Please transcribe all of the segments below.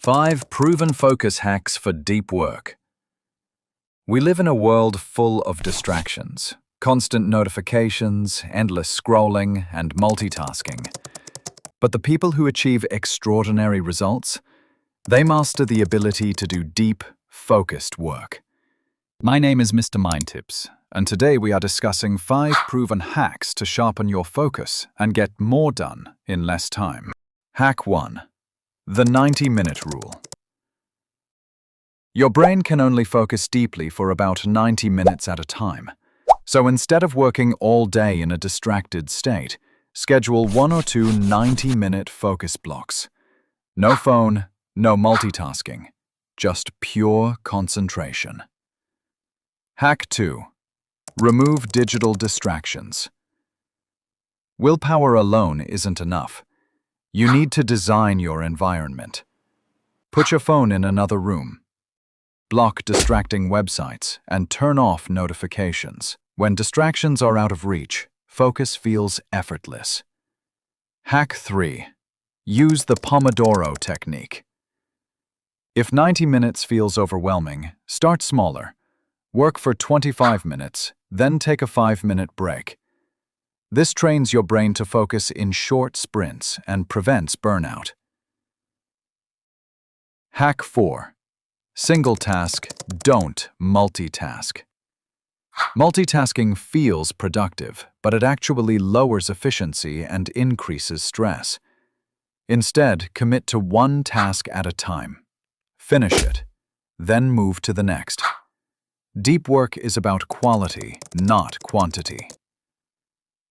5 proven focus hacks for deep work. We live in a world full of distractions, constant notifications, endless scrolling, and multitasking. But the people who achieve extraordinary results, they master the ability to do deep, focused work. My name is Mr. Mindtips, and today we are discussing 5 proven hacks to sharpen your focus and get more done in less time. Hack 1. The 90-minute rule. Your brain can only focus deeply for about 90 minutes at a time. So instead of working all day in a distracted state, schedule 1 or 2 90-minute focus blocks. No phone, no multitasking, just pure concentration. Hack 2. Remove digital distractions. Willpower alone isn't enough. You need to design your environment. Put your phone in another room. Block distracting websites and turn off notifications. When distractions are out of reach, focus feels effortless. Hack 3. Use the Pomodoro technique. If 90 minutes feels overwhelming, start smaller. Work for 25 minutes, then take a 5-minute break. This trains your brain to focus in short sprints and prevents burnout. Hack 4. Single task, don't multitask. Multitasking feels productive, but it actually lowers efficiency and increases stress. Instead, commit to one task at a time. Finish it, then move to the next. Deep work is about quality, not quantity.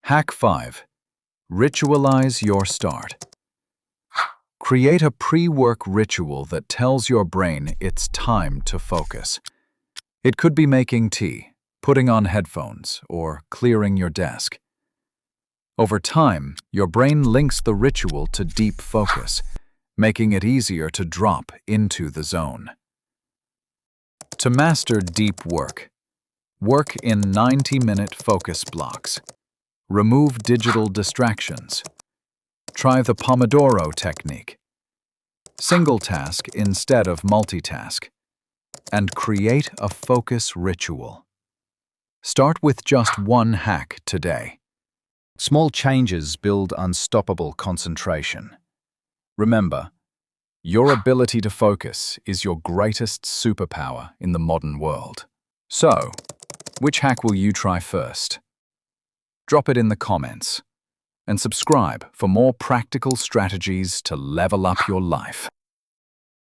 Hack 5. Ritualize your start. Create a pre-work ritual that tells your brain it's time to focus. It could be making tea, putting on headphones, or clearing your desk. Over time, your brain links the ritual to deep focus, making it easier to drop into the zone. To master deep work, work in 90-minute focus blocks. Remove digital distractions. Try the Pomodoro technique. Single task instead of multitask. And create a focus ritual. Start with just one hack today. Small changes build unstoppable concentration. Remember, your ability to focus is your greatest superpower in the modern world. So, which hack will you try first? Drop it in the comments, and subscribe for more practical strategies to level up your life.